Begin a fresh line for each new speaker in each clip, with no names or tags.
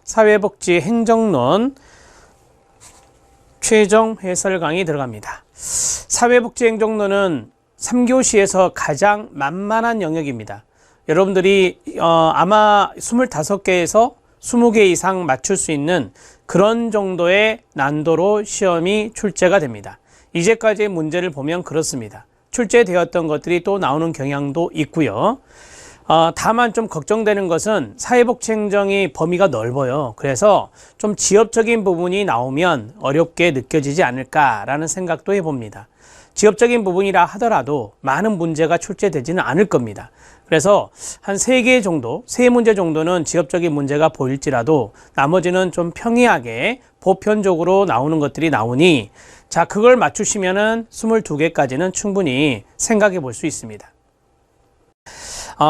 사회복지 행정론 최종 해설 강의 들어갑니다. 사회복지 행정론은 3교시에서 가장 만만한 영역입니다. 여러분들이 아마 25개에서 20개 이상 맞출 수 있는 그런 정도의 난도로 시험이 출제가 됩니다. 이제까지의 문제를 보면 그렇습니다. 출제되었던 것들이 또 나오는 경향도 있고요. 다만 좀 걱정되는 것은 사회복지행정이 범위가 넓어요. 그래서 좀 지역적인 부분이 나오면 어렵게 느껴지지 않을까라는 생각도 해봅니다. 지역적인 부분이라 하더라도 많은 문제가 출제되지는 않을 겁니다. 그래서 한 3개 정도, 3문제 정도는 지역적인 문제가 보일지라도 나머지는 좀 평이하게 보편적으로 나오는 것들이 나오니 자, 그걸 맞추시면은 22개까지는 충분히 생각해 볼 수 있습니다.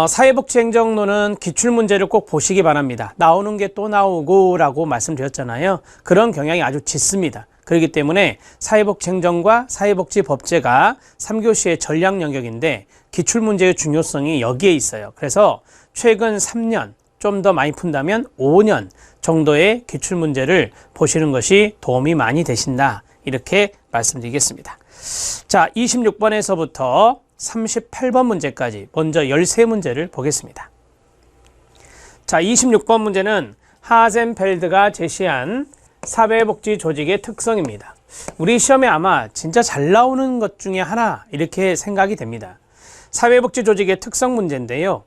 사회복지행정론은 기출문제를 꼭 보시기 바랍니다. 나오는 게 또 나오고 라고 말씀드렸잖아요. 그런 경향이 아주 짙습니다. 그렇기 때문에 사회복지행정과 사회복지법제가 3교시의 전략 영역인데 기출문제의 중요성이 여기에 있어요. 그래서 최근 3년, 좀 더 많이 푼다면 5년 정도의 기출문제를 보시는 것이 도움이 많이 되신다. 이렇게 말씀드리겠습니다. 자, 26번에서부터 38번 문제까지 먼저 13문제를 보겠습니다. 자, 26번 문제는 하젠펠드가 제시한 사회복지 조직의 특성입니다. 우리 시험에 아마 진짜 잘 나오는 것 중에 하나 이렇게 생각이 됩니다. 사회복지 조직의 특성 문제인데요.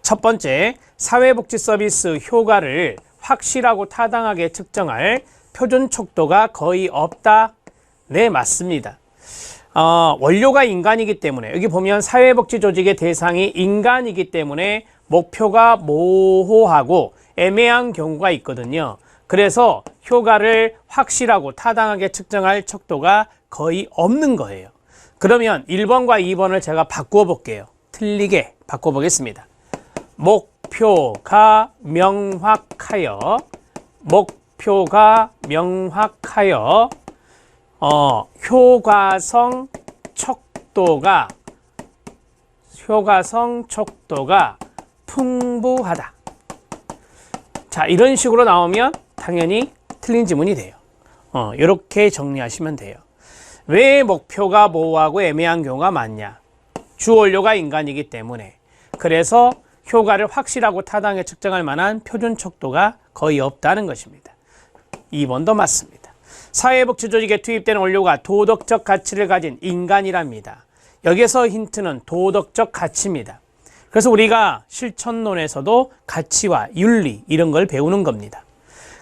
첫 번째, 사회복지 서비스 효과를 확실하고 타당하게 측정할 표준 척도가 거의 없다. 네, 맞습니다. 원료가 인간이기 때문에 여기 보면 사회복지 조직의 대상이 인간이기 때문에 목표가 모호하고 애매한 경우가 있거든요. 그래서 효과를 확실하고 타당하게 측정할 척도가 거의 없는 거예요. 그러면 1번과 2번을 제가 바꾸어 볼게요. 틀리게 바꿔 보겠습니다. 목표가 명확하여 효과성 척도가 풍부하다. 자, 이런 식으로 나오면 당연히 틀린 지문이 돼요. 이렇게 정리하시면 돼요. 왜 목표가 모호하고 애매한 경우가 많냐? 주원료가 인간이기 때문에. 그래서 효과를 확실하고 타당하게 측정할 만한 표준 척도가 거의 없다는 것입니다. 2번도 맞습니다. 사회복지 조직에 투입되는 원료가 도덕적 가치를 가진 인간이랍니다. 여기서 힌트는 도덕적 가치입니다. 그래서 우리가 실천론에서도 가치와 윤리 이런 걸 배우는 겁니다.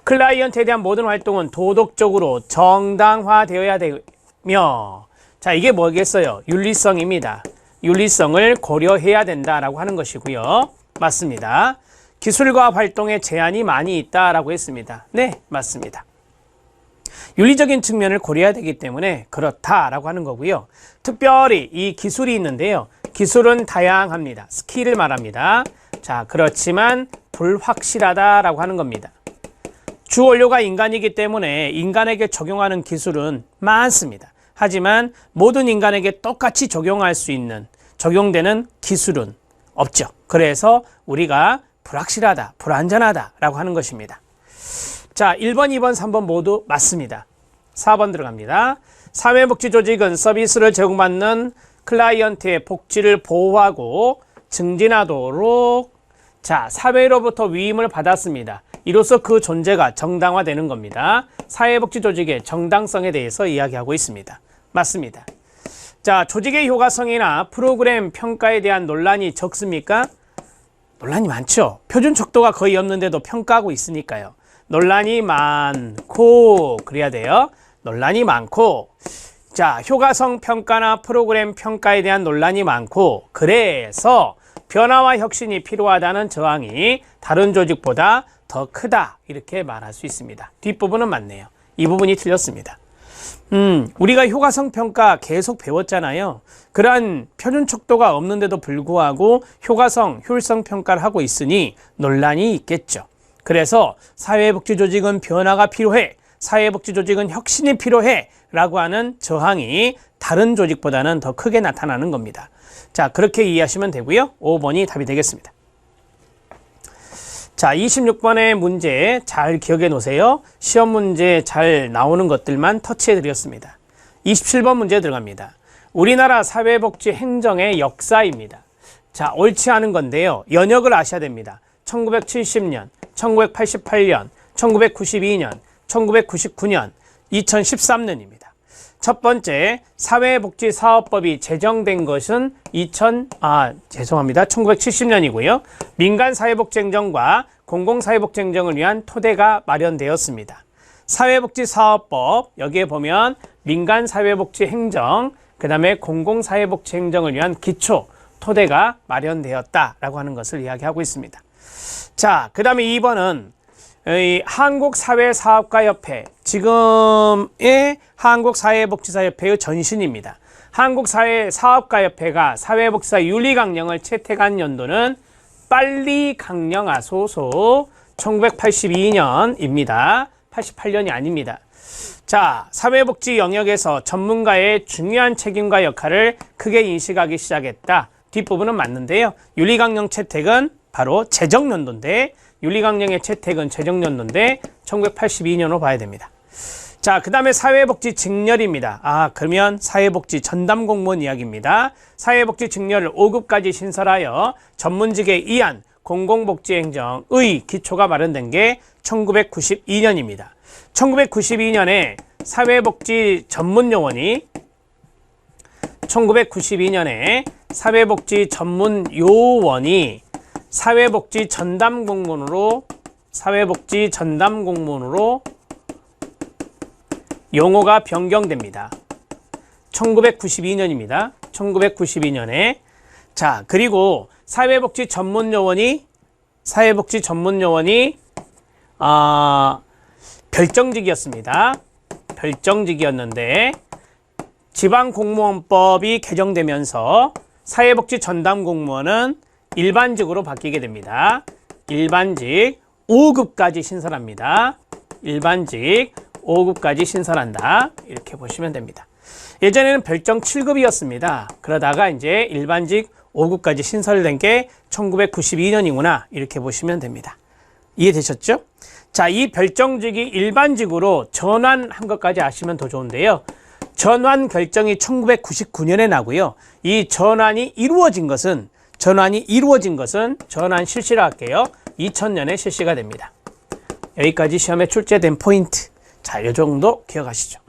클라이언트에 대한 모든 활동은 도덕적으로 정당화되어야 되며, 자, 이게 뭐겠어요? 윤리성입니다. 윤리성을 고려해야 된다라고 하는 것이고요. 맞습니다. 기술과 활동에 제한이 많이 있다라고 했습니다. 네, 맞습니다. 윤리적인 측면을 고려해야 되기 때문에 그렇다라고 하는 거고요. 특별히 이 기술이 있는데요. 기술은 다양합니다. 스킬을 말합니다. 자, 그렇지만 불확실하다라고 하는 겁니다. 주원료가 인간이기 때문에 인간에게 적용하는 기술은 많습니다. 하지만 모든 인간에게 똑같이 적용되는 기술은 없죠. 그래서 우리가 불확실하다, 불안전하다라고 하는 것입니다. 자, 1번, 2번, 3번 모두 맞습니다. 4번 들어갑니다. 사회복지 조직은 서비스를 제공받는 클라이언트의 복지를 보호하고 증진하도록 사회로부터 위임을 받았습니다. 이로써 그 존재가 정당화되는 겁니다. 사회복지 조직의 정당성에 대해서 이야기하고 있습니다. 맞습니다. 자, 조직의 효과성이나 프로그램 평가에 대한 논란이 적습니까? 논란이 많죠. 표준 척도가 거의 없는데도 평가하고 있으니까요. 논란이 많고 그래야 돼요. 논란이 많고, 자, 효과성 평가나 프로그램 평가에 대한 논란이 많고, 그래서 변화와 혁신이 필요하다는 저항이 다른 조직보다 더 크다, 이렇게 말할 수 있습니다. 뒷부분은 맞네요. 이 부분이 틀렸습니다. 우리가 효과성 평가 계속 배웠잖아요. 그러한 표준 척도가 없는데도 불구하고 효과성, 효율성 평가를 하고 있으니 논란이 있겠죠. 그래서 사회복지 조직은 변화가 필요해, 사회복지 조직은 혁신이 필요해 라고 하는 저항이 다른 조직보다는 더 크게 나타나는 겁니다. 자, 그렇게 이해하시면 되고요. 5번이 답이 되겠습니다. 자, 26번의 문제 잘 기억해 놓으세요. 시험 문제 잘 나오는 것들만 터치해 드렸습니다. 27번 문제 들어갑니다. 우리나라 사회복지 행정의 역사입니다. 자, 옳지 않은 건데요. 연역을 아셔야 됩니다. 1970년, 1988년, 1992년, 1999년, 2013년입니다. 첫 번째, 사회복지사업법이 제정된 것은 1970년이고요. 민간사회복지행정과 공공사회복지행정을 위한 토대가 마련되었습니다. 사회복지사업법, 여기에 보면 민간사회복지행정, 그 다음에 공공사회복지행정을 위한 기초, 토대가 마련되었다라고 하는 것을 이야기하고 있습니다. 자, 그 다음에 2번은 한국사회사업가협회, 지금의 한국사회복지사협회의 전신입니다. 한국사회사업가협회가 사회복지사 윤리강령을 채택한 연도는 빨리 강령하소서 1982년입니다. 88년이 아닙니다. 자, 사회복지 영역에서 전문가의 중요한 책임과 역할을 크게 인식하기 시작했다. 뒷부분은 맞는데요. 윤리강령 채택은 바로 재정연도인데, 윤리강령의 채택은 재정연도인데 1982년으로 봐야 됩니다. 자, 그 다음에 사회복지 직렬입니다. 그러면 사회복지 전담공무원 이야기입니다. 사회복지 직렬을 5급까지 신설하여 전문직에 의한 공공복지행정의 기초가 마련된 게 1992년입니다. 1992년에 사회복지 전문요원이 1992년에 사회복지 전문요원이 사회복지 전담공무원으로 용어가 변경됩니다. 1992년입니다. 1992년에. 자, 그리고 사회복지 전문요원이 별정직이었습니다. 별정직이었는데 지방공무원법이 개정되면서 사회복지 전담공무원은 일반직으로 바뀌게 됩니다. 일반직 5급까지 신설합니다. 일반직 5급까지 신설한다. 이렇게 보시면 됩니다. 예전에는 별정 7급이었습니다. 그러다가 이제 일반직 5급까지 신설된 게 1992년이구나. 이렇게 보시면 됩니다. 이해되셨죠? 자, 이 별정직이 일반직으로 전환한 것까지 아시면 더 좋은데요. 전환 결정이 1999년에 나고요. 이 전환 실시를 할게요. 2000년에 실시가 됩니다. 여기까지 시험에 출제된 포인트. 자, 이 정도 기억하시죠.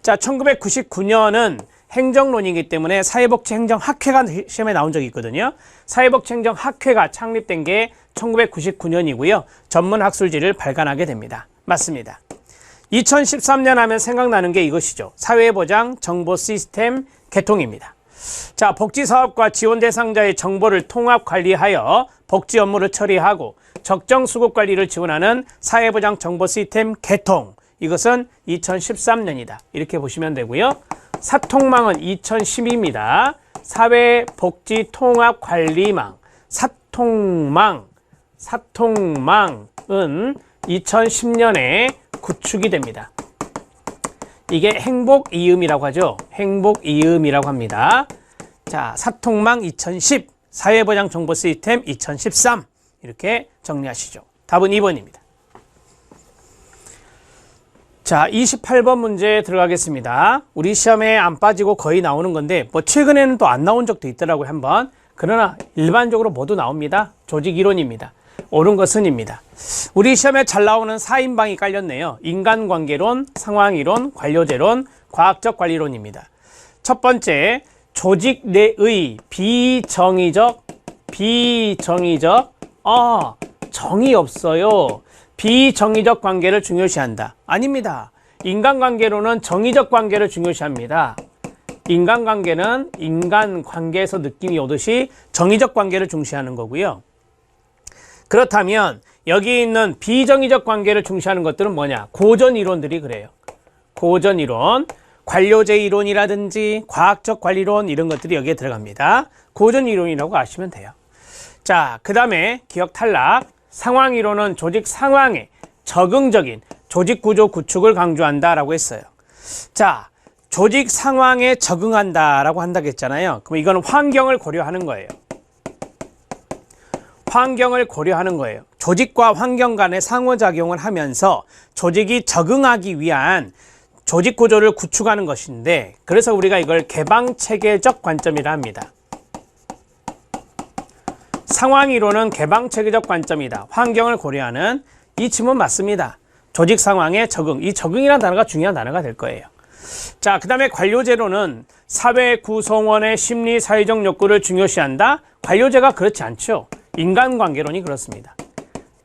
자, 1999년은 행정론이기 때문에 사회복지행정학회가 시험에 나온 적이 있거든요. 사회복지행정학회가 창립된 게 1999년이고요. 전문학술지를 발간하게 됩니다. 맞습니다. 2013년 하면 생각나는 게 이것이죠. 사회보장 정보 시스템 개통입니다. 자, 복지사업과 지원 대상자의 정보를 통합 관리하여 복지 업무를 처리하고 적정 수급 관리를 지원하는 사회보장 정보 시스템 개통. 이것은 2013년이다. 이렇게 보시면 되고요. 사통망은 2010입니다. 사회복지 통합 관리망. 사통망은 2010년에 구축이 됩니다. 이게 행복이음이라고 하죠. 행복이음이라고 합니다. 자, 사통망 2010, 사회보장 정보 시스템 2013 이렇게 정리하시죠. 답은 2번입니다. 자, 28번 문제 들어가겠습니다. 우리 시험에 안 빠지고 거의 나오는 건데 뭐 최근에는 또 안 나온 적도 있더라고요, 한번. 그러나 일반적으로 모두 나옵니다. 조직 이론입니다. 옳은 것은입니다. 우리 시험에 잘 나오는 4인방이 깔렸네요. 인간관계론, 상황이론, 관료제론, 과학적 관리론입니다. 첫 번째, 조직 내의 비정의적, 정의 없어요. 비정의적 관계를 중요시한다. 아닙니다. 인간관계로는 정의적 관계를 중요시합니다. 인간관계는 인간관계에서 느낌이 오듯이 정의적 관계를 중시하는 거고요. 그렇다면 여기 있는 비정의적 관계를 중시하는 것들은 뭐냐? 고전이론들이 그래요. 고전이론, 관료제 이론이라든지 과학적 관리론 이런 것들이 여기에 들어갑니다. 고전이론이라고 아시면 돼요. 자, 그 다음에 기억 탈락. 상황이론은 조직 상황에 적응적인 조직 구조 구축을 강조한다라고 했어요. 자, 조직 상황에 적응한다라고 한다고 했잖아요. 그럼 이거는 환경을 고려하는 거예요. 환경을 고려하는 거예요. 조직과 환경 간의 상호작용을 하면서 조직이 적응하기 위한 조직 구조를 구축하는 것인데, 그래서 우리가 이걸 개방체계적 관점이라 합니다. 상황이론은 개방체계적 관점이다. 환경을 고려하는 이 지문 맞습니다. 조직 상황의 적응, 이 적응이라는 단어가 중요한 단어가 될 거예요. 자, 그 다음에 관료제로는 사회 구성원의 심리 사회적 욕구를 중요시한다. 관료제가 그렇지 않죠. 인간관계론이 그렇습니다.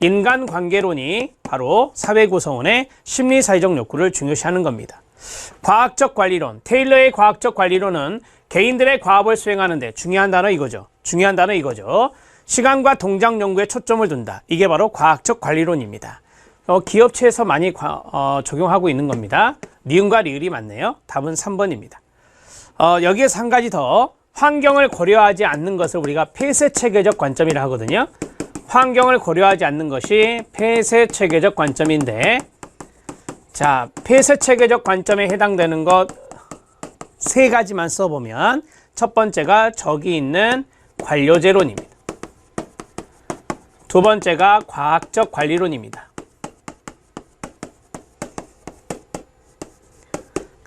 인간관계론이 바로 사회 구성원의 심리 사회적 욕구를 중요시하는 겁니다. 과학적 관리론, 테일러의 과학적 관리론은 개인들의 과업을 수행하는 데 중요한 단어 이거죠. 중요한 단어 이거죠. 시간과 동작 연구에 초점을 둔다. 이게 바로 과학적 관리론입니다. 기업체에서 많이 적용하고 있는 겁니다. 니은과 리을이 맞네요. 답은 3번입니다. 여기에서 한 가지 더, 환경을 고려하지 않는 것을 우리가 폐쇄체계적 관점이라 하거든요. 환경을 고려하지 않는 것이 폐쇄체계적 관점인데, 자, 폐쇄체계적 관점에 해당되는 것 세 가지만 써보면, 첫 번째가 저기 있는 관료제론입니다. 두 번째가 과학적 관리론입니다.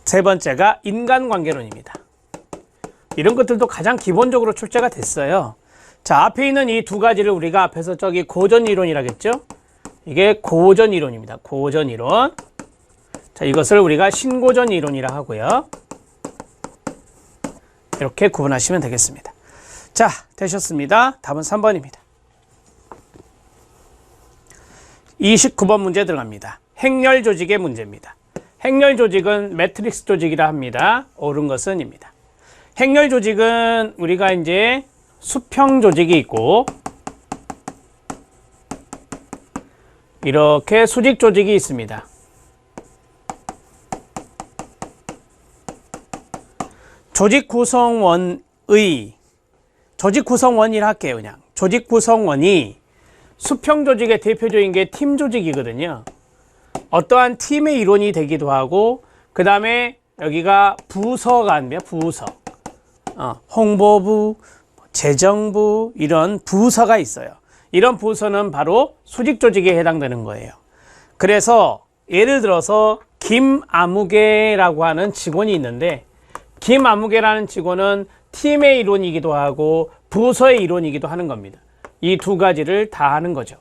세 번째가 인간관계론입니다. 이런 것들도 가장 기본적으로 출제가 됐어요. 자, 앞에 있는 이 두 가지를 우리가 앞에서 저기 고전이론이라겠죠? 이게 고전이론입니다. 고전이론. 자, 이것을 우리가 신고전이론이라 하고요. 이렇게 구분하시면 되겠습니다. 자, 되셨습니다. 답은 3번입니다. 29번 문제 들어갑니다. 행렬 조직의 문제입니다. 행렬 조직은 매트릭스 조직이라 합니다. 옳은 것은입니다. 행렬 조직은 우리가 이제 수평 조직이 있고, 이렇게 수직 조직이 있습니다. 조직 구성원이라 할게요. 그냥 조직 구성원이 수평 조직의 대표적인 게 팀 조직이거든요. 어떠한 팀의 일원이 되기도 하고, 그 다음에 여기가 부서가 아닙니다. 부서. 홍보부, 재정부, 이런 부서가 있어요. 이런 부서는 바로 수직 조직에 해당되는 거예요. 그래서 예를 들어서 김아무개라고 하는 직원이 있는데, 김아무개라는 직원은 팀의 일원이기도 하고 부서의 일원이기도 하는 겁니다. 이 두 가지를 다 하는 거죠.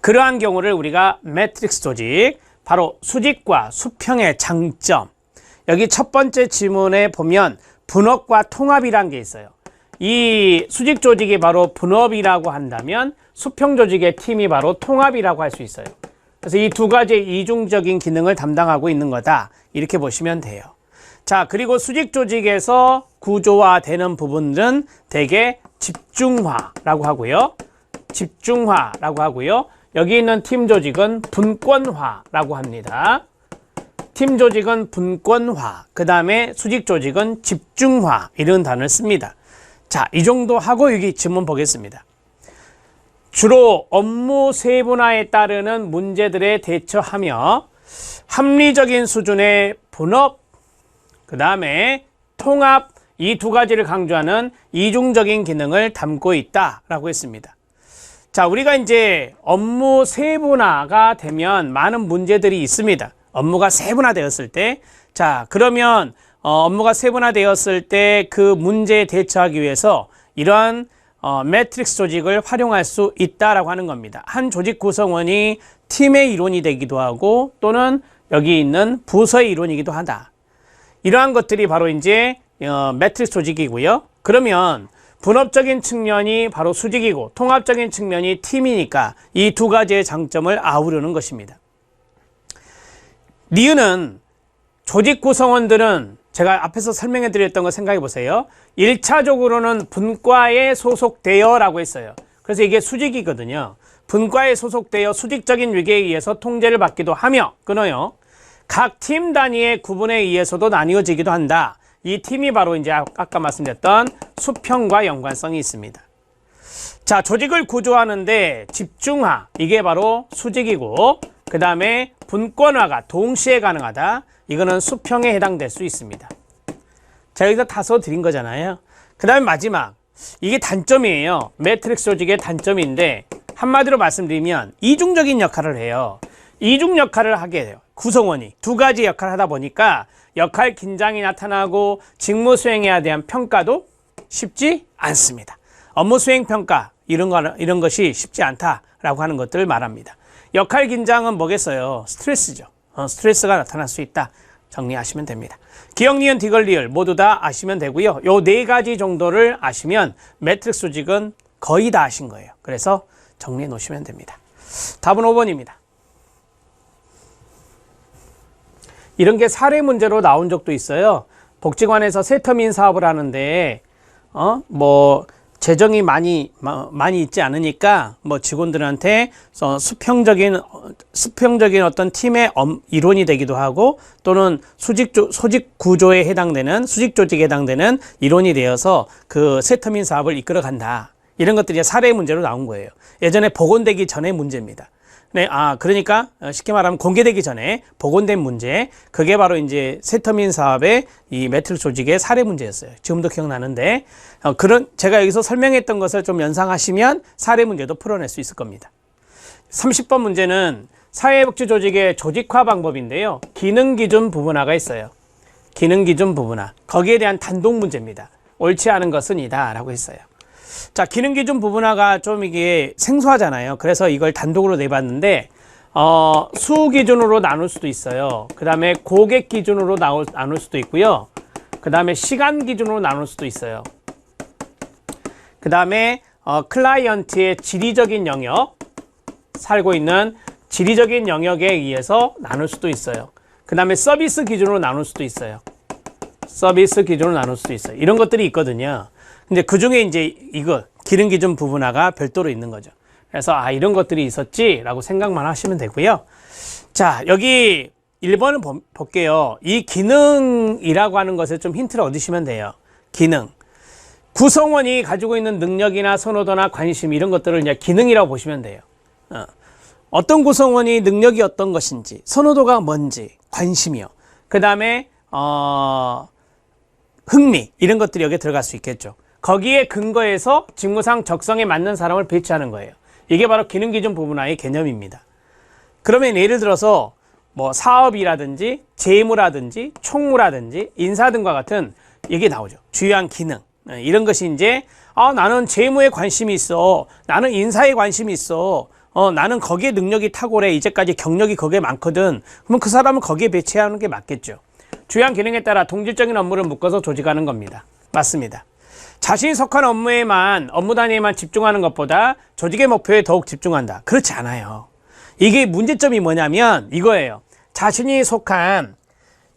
그러한 경우를 우리가 매트릭스 조직, 바로 수직과 수평의 장점. 여기 첫 번째 지문에 보면 분업과 통합이라는 게 있어요. 이 수직 조직이 바로 분업이라고 한다면 수평 조직의 팀이 바로 통합이라고 할 수 있어요. 그래서 이 두 가지의 이중적인 기능을 담당하고 있는 거다. 이렇게 보시면 돼요. 자, 그리고 수직 조직에서 구조화되는 부분들은 대개 집중화라고 하고요. 집중화라고 하고요. 여기 있는 팀 조직은 분권화라고 합니다. 팀 조직은 분권화, 그 다음에 수직 조직은 집중화, 이런 단어를 씁니다. 자, 이 정도 하고 여기 질문 보겠습니다. 주로 업무 세분화에 따르는 문제들에 대처하며 합리적인 수준의 분업, 그 다음에 통합, 이 두 가지를 강조하는 이중적인 기능을 담고 있다라고 했습니다. 자, 우리가 이제 업무 세분화가 되면 많은 문제들이 있습니다. 업무가 세분화되었을 때, 자, 그러면 업무가 세분화되었을 때 그 문제에 대처하기 위해서 이러한 매트릭스 조직을 활용할 수 있다라고 하는 겁니다. 한 조직 구성원이 팀의 일원이 되기도 하고, 또는 여기 있는 부서의 일원이기도 하다. 이러한 것들이 바로 이제 매트릭스 조직이고요. 그러면 분업적인 측면이 바로 수직이고 통합적인 측면이 팀이니까 이 두 가지의 장점을 아우르는 것입니다. 니은은 조직 구성원들은 제가 앞에서 설명해 드렸던 거 생각해 보세요. 1차적으로는 분과에 소속되어 라고 했어요. 그래서 이게 수직이거든요. 분과에 소속되어 수직적인 위계에 의해서 통제를 받기도 하며, 끊어요. 각 팀 단위의 구분에 의해서도 나뉘어지기도 한다. 이 팀이 바로 이제 아까 말씀드렸던 수평과 연관성이 있습니다. 자, 조직을 구조하는데 집중화, 이게 바로 수직이고, 그 다음에 분권화가 동시에 가능하다. 이거는 수평에 해당될 수 있습니다. 자, 여기서 다 써드린 거잖아요. 그 다음에 마지막, 이게 단점이에요. 매트릭스 조직의 단점인데 한마디로 말씀드리면 이중적인 역할을 해요. 이중 역할을 하게 돼요. 구성원이 두 가지 역할을 하다 보니까 역할 긴장이 나타나고 직무 수행에 대한 평가도 쉽지 않습니다. 업무 수행 평가 이런 것이 쉽지 않다라고 하는 것들을 말합니다. 역할 긴장은 뭐겠어요? 스트레스죠. 스트레스가 나타날 수 있다. 정리하시면 됩니다. 기억, 니은, 디귿, 리을 모두 다 아시면 되고요. 요 네 가지 정도를 아시면 매트릭스 조직은 거의 다 아신 거예요. 그래서 정리해 놓으시면 됩니다. 답은 5번입니다. 이런 게 사례 문제로 나온 적도 있어요. 복지관에서 세터민 사업을 하는데 재정이 많이 있지 않으니까 직원들한테 수평적인 어떤 팀의 이론이 되기도 하고 또는 수직 구조에 해당되는 수직 조직에 해당되는 이론이 되어서 그 세터민 사업을 이끌어 간다. 이런 것들이 사례 문제로 나온 거예요. 예전에 복원되기 전의 문제입니다. 네, 그러니까 쉽게 말하면 공개되기 전에 복원된 문제, 그게 바로 이제 세터민 사업의 이 매트릭스 조직의 사례 문제였어요. 지금도 기억나는데 제가 여기서 설명했던 것을 좀 연상하시면 사례 문제도 풀어낼 수 있을 겁니다. 30번 문제는 사회복지 조직의 조직화 방법인데요. 기능 기준 부분화가 있어요. 기능 기준 부분화. 거기에 대한 단독 문제입니다. 옳지 않은 것은 이다라고 했어요. 자, 기능 기준 부분화가 좀 이게 생소하잖아요. 그래서 이걸 단독으로 내봤는데 수 기준으로 나눌 수도 있어요. 그 다음에 고객 기준으로 나눌 수도 있고요. 그 다음에 시간 기준으로 나눌 수도 있어요. 그 다음에 클라이언트의 지리적인 영역, 살고 있는 지리적인 영역에 의해서 나눌 수도 있어요. 그 다음에 서비스 기준으로 나눌 수도 있어요. 서비스 기준으로 나눌 수도 있어요. 이런 것들이 있거든요. 근데 그 중에 이제 이거 기능 기준 부분화가 별도로 있는 거죠. 그래서 이런 것들이 있었지라고 생각만 하시면 되고요. 자, 여기 1번을 볼게요. 이 기능이라고 하는 것에 좀 힌트를 얻으시면 돼요. 기능. 구성원이 가지고 있는 능력이나 선호도나 관심 이런 것들을 이제 기능이라고 보시면 돼요. 어떤 구성원이 능력이 어떤 것인지, 선호도가 뭔지, 관심이요. 그 다음에 흥미 이런 것들이 여기에 들어갈 수 있겠죠. 거기에 근거해서 직무상 적성에 맞는 사람을 배치하는 거예요. 이게 바로 기능 기준 부분화의 개념입니다. 그러면 예를 들어서 사업이라든지 재무라든지 총무라든지 인사 등과 같은 이게 나오죠. 주요한 기능. 이런 것이 이제 나는 재무에 관심이 있어. 나는 인사에 관심이 있어. 나는 거기에 능력이 탁월해. 이제까지 경력이 거기에 많거든. 그러면 그 사람을 거기에 배치하는 게 맞겠죠. 주요한 기능에 따라 동질적인 업무를 묶어서 조직하는 겁니다. 맞습니다. 자신이 속한 업무 단위에만 집중하는 것보다 조직의 목표에 더욱 집중한다. 그렇지 않아요. 이게 문제점이 뭐냐면 이거예요. 자신이 속한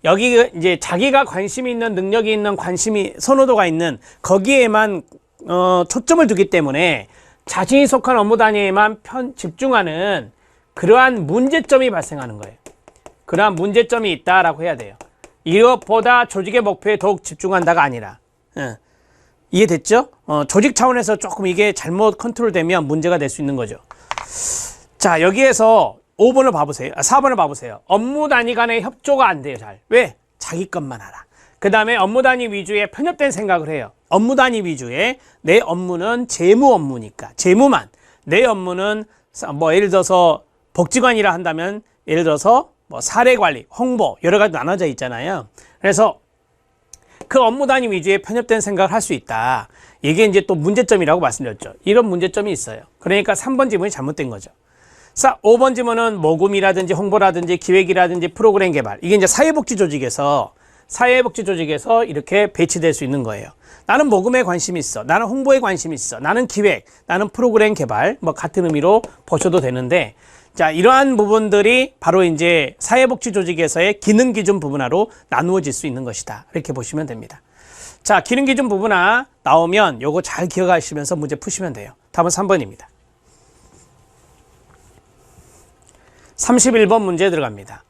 여기 이제 자기가 관심이 있는 능력이 있는 선호도가 있는 거기에만 초점을 두기 때문에 자신이 속한 업무 단위에만 집중하는 그러한 문제점이 발생하는 거예요. 그러한 문제점이 있다라고 해야 돼요. 이것보다 조직의 목표에 더욱 집중한다가 아니라 이해됐죠? 조직 차원에서 조금 이게 잘못 컨트롤되면 문제가 될 수 있는 거죠. 자, 여기에서 5번을 봐보세요. 4번을 봐보세요. 업무 단위 간의 협조가 안 돼요. 잘. 왜? 자기 것만 알아. 그 다음에 업무 단위 위주의 편협된 생각을 해요. 업무 단위 위주의 내 업무는 재무 업무니까 재무만. 내 업무는 예를 들어서 복지관이라 한다면 예를 들어서 사례관리, 홍보 여러 가지 나눠져 있잖아요. 그래서 그 업무 단위 위주의 편협된 생각을 할 수 있다. 이게 이제 또 문제점이라고 말씀드렸죠. 이런 문제점이 있어요. 그러니까 3번 지문이 잘못된 거죠. 자, 5번 지문은 모금이라든지 홍보라든지 기획이라든지 프로그램 개발. 이게 이제 사회복지 조직에서 이렇게 배치될 수 있는 거예요. 나는 모금에 관심이 있어. 나는 홍보에 관심이 있어. 나는 기획, 나는 프로그램 개발. 같은 의미로 보셔도 되는데, 자, 이러한 부분들이 바로 이제 사회복지 조직에서의 기능 기준 부분화로 나누어질 수 있는 것이다. 이렇게 보시면 됩니다. 자, 기능 기준 부분화 나오면 요거 잘 기억하시면서 문제 푸시면 돼요. 답은 3번입니다. 31번 문제 들어갑니다.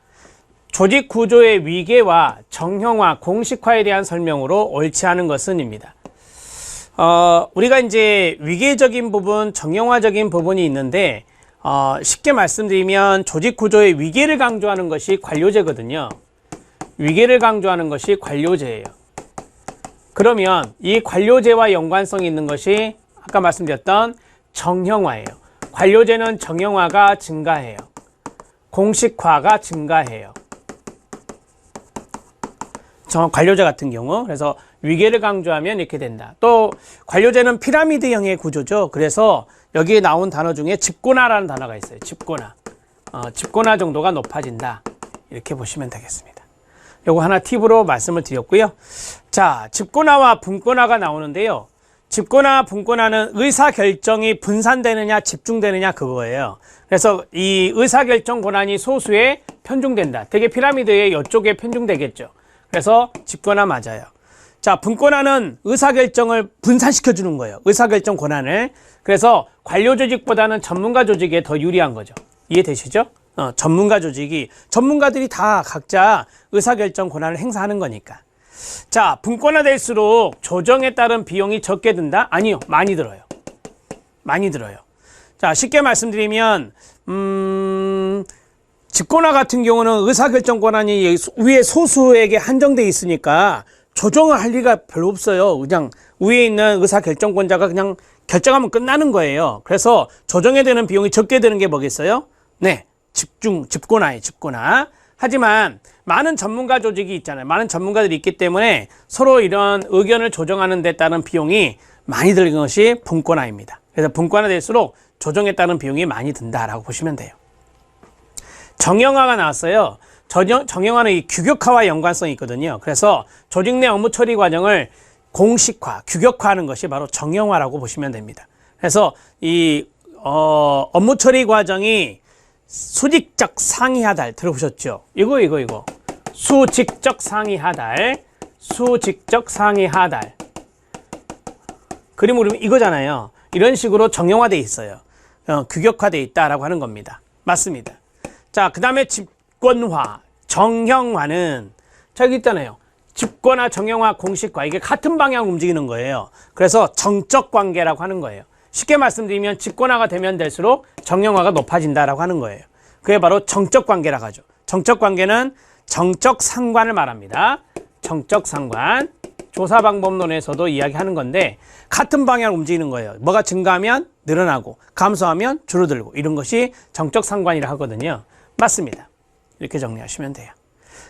조직 구조의 위계와 정형화, 공식화에 대한 설명으로 옳지 않은 것은입니다. 우리가 이제 위계적인 부분, 정형화적인 부분이 있는데 쉽게 말씀드리면 조직 구조의 위계를 강조하는 것이 관료제거든요. 위계를 강조하는 것이 관료제예요. 그러면 이 관료제와 연관성이 있는 것이 아까 말씀드렸던 정형화예요. 관료제는 정형화가 증가해요. 공식화가 증가해요. 관료제 같은 경우. 그래서 위계를 강조하면 이렇게 된다. 또 관료제는 피라미드형의 구조죠. 그래서 여기에 나온 단어 중에 집권화라는 단어가 있어요. 집권화. 집권화 정도가 높아진다. 이렇게 보시면 되겠습니다. 요거 하나 팁으로 말씀을 드렸고요. 자, 집권화와 분권화가 나오는데요. 집권화, 분권화는 의사결정이 분산되느냐 집중되느냐 그거예요. 그래서 이 의사결정 권한이 소수에 편중된다. 되게 피라미드의 이쪽에 편중되겠죠. 그래서 집권화 맞아요. 자, 분권화는 의사결정을 분산시켜 주는 거예요. 의사결정 권한을. 그래서 관료 조직보다는 전문가 조직에 더 유리한 거죠. 이해되시죠? 전문가 조직이, 전문가들이 다 각자 의사결정 권한을 행사하는 거니까. 자, 분권화 될수록 조정에 따른 비용이 적게 든다? 아니요. 많이 들어요. 많이 들어요. 자, 쉽게 말씀드리면 집권화 같은 경우는 의사결정 권한이 위에 소수에게 한정돼 있으니까 조정을 할 리가 별로 없어요. 그냥 위에 있는 의사결정권자가 그냥 결정하면 끝나는 거예요. 그래서 조정에 되는 비용이 적게 드는 게 뭐겠어요? 네, 집권화예요. 집권화. 하지만 많은 전문가 조직이 있잖아요. 많은 전문가들이 있기 때문에 서로 이런 의견을 조정하는 데 따른 비용이 많이 드는 것이 분권화입니다. 그래서 분권화 될수록 조정에 따른 비용이 많이 든다라고 보시면 돼요. 정형화가 나왔어요. 정형화는 이 규격화와 연관성이 있거든요. 그래서 조직 내 업무 처리 과정을 공식화, 규격화하는 것이 바로 정형화라고 보시면 됩니다. 그래서 이 업무 처리 과정이 수직적 상위 하달 들어보셨죠? 이거 수직적 상위 하달, 수직적 상위 하달. 그림으로 이거잖아요. 이런 식으로 정형화돼 있어요. 규격화돼 있다라고 하는 겁니다. 맞습니다. 자, 그 다음에 집권화, 정형화는 저기 있잖아요. 집권화, 정형화, 공식화, 이게 같은 방향으로 움직이는 거예요. 그래서 정적 관계라고 하는 거예요. 쉽게 말씀드리면 집권화가 되면 될수록 정형화가 높아진다라고 하는 거예요. 그게 바로 정적 관계라고 하죠. 정적 관계는 정적 상관을 말합니다. 정적 상관. 조사 방법론에서도 이야기하는 건데 같은 방향으로 움직이는 거예요. 뭐가 증가하면 늘어나고 감소하면 줄어들고 이런 것이 정적 상관이라 하거든요. 맞습니다. 이렇게 정리하시면 돼요.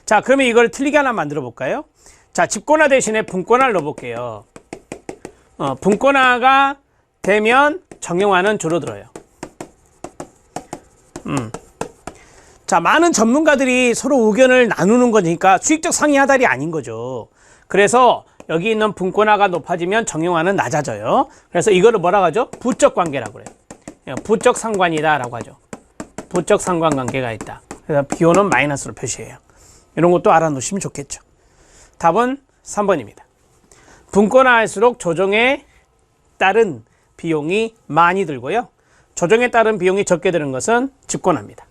자, 그러면 이걸 틀리게 하나 만들어 볼까요? 자, 집권화 대신에 분권화를 넣어볼게요. 분권화가 되면 정형화는 줄어들어요. 자, 많은 전문가들이 서로 의견을 나누는 거니까 수익적 상위 하달이 아닌 거죠. 그래서 여기 있는 분권화가 높아지면 정형화는 낮아져요. 그래서 이거를 뭐라고 하죠? 부적 관계라고 그래요. 부적 상관이다라고 하죠. 부적 상관관계가 있다. 그래서 비호는 마이너스로 표시해요. 이런 것도 알아놓으시면 좋겠죠. 답은 3번입니다. 분권화할수록 조정에 따른 비용이 많이 들고요. 조정에 따른 비용이 적게 드는 것은 집권화입니다.